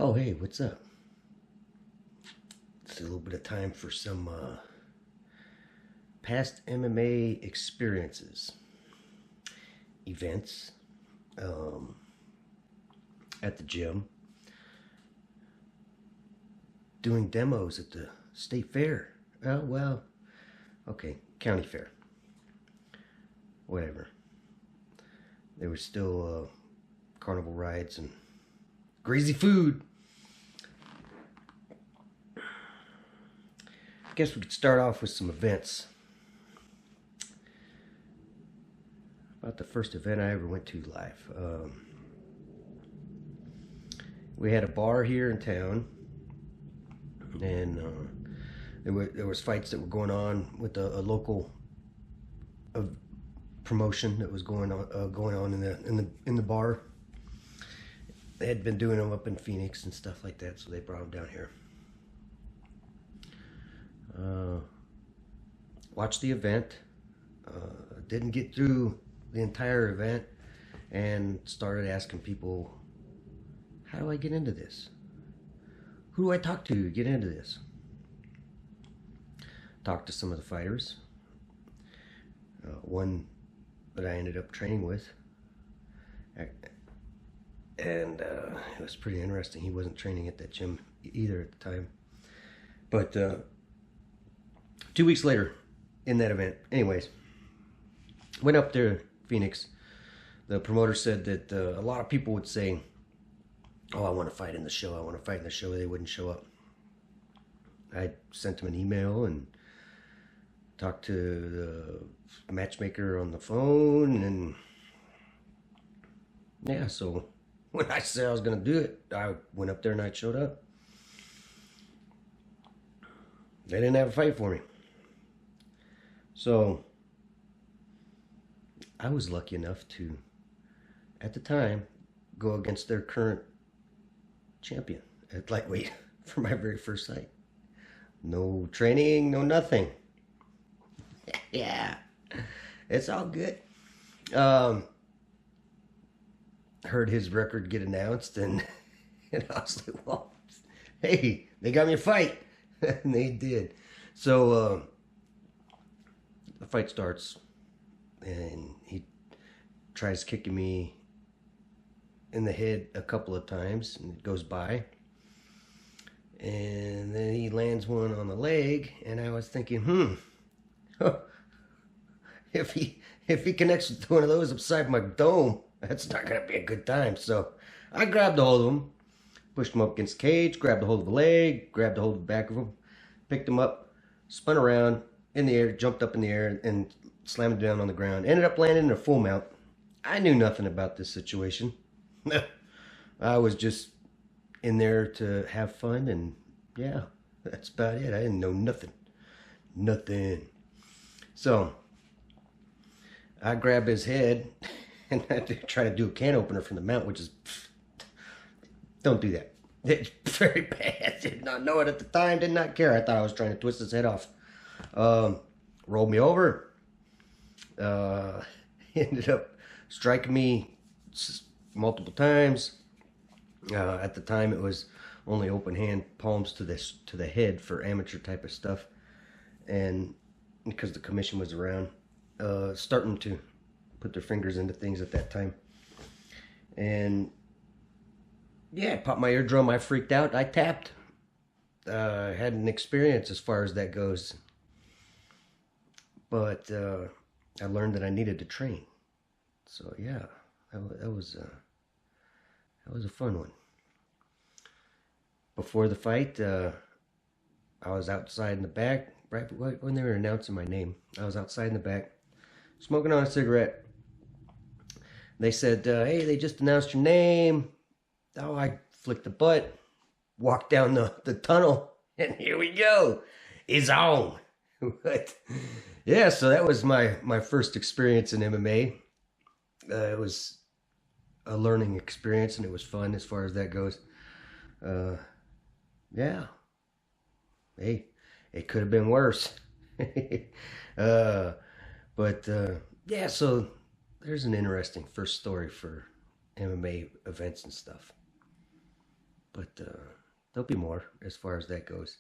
Oh, hey, what's up? It's a little bit of time for some past MMA experiences, events um, at the gym, doing demos at the state fair. Oh, well, okay, county fair, whatever. There was still carnival rides and greasy food. I guess we could start off with some events. About the first event I ever went to live. We had a bar here in town, and there was fights that were going on with a local uh, promotion that was going on in the bar. They had been doing them up in Phoenix and stuff like that, so they brought them down here. Watched the event. Didn't get through the entire event, and started asking people, how do I get into this? Who do I talk to get into this? Talked to some of the fighters. One that I ended up training with. And it was pretty interesting. He wasn't training at that gym either at the time. But 2 weeks later, in that event, anyways, went up there, Phoenix. The promoter said that a lot of people would say, oh, I want to fight in the show. I want to fight in the show. They wouldn't show up. I sent him an email and talked to the matchmaker on the phone. And yeah, so when I said I was going to do it, I went up there and I showed up. They didn't have a fight for me. So I was lucky enough to, at the time, go against their current champion at lightweight for my very first fight. No training, no nothing. Yeah, it's all good. Heard his record get announced, and I was like, well, hey, they got me a fight. And they did. So the fight starts, and he tries kicking me in the head a couple of times, and it goes by. And then he lands one on the leg, and I was thinking, if he connects with one of those upside my dome, that's not gonna be a good time. So I grabbed a hold of him, pushed him up against the cage, grabbed a hold of the leg, grabbed a hold of the back of him, picked him up, spun around in the air, jumped up in the air, and slammed him down on the ground. Ended up landing in a full mount. I knew nothing about this situation. I was just in there to have fun, and yeah, that's about it. I didn't know nothing. Nothing. So I grab his head and I try to do a can opener from the mount, which is, don't do that. It's very bad. Did not know it at the time. Did not care. I thought I was trying to twist his head off. Rolled me over. Ended up striking me multiple times. At the time, it was only open hand palms to the head for amateur type of stuff, and because the commission was around, starting to put their fingers into things at that time, and yeah, I popped my eardrum. I freaked out. I tapped. I had an experience as far as that goes, but I learned that I needed to train. So yeah, that was a fun one. Before the fight, I was outside in the back, right when they were announcing my name. I was outside in the back, smoking on a cigarette. They said, hey, they just announced your name. Oh, I flicked the butt, walked down the tunnel, and here we go. It's on. But yeah, so that was my first experience in MMA. It was a learning experience, and it was fun as far as that goes. Yeah. Hey, it could have been worse. But yeah, so there's an interesting first story for MMA events and stuff. But there'll be more as far as that goes.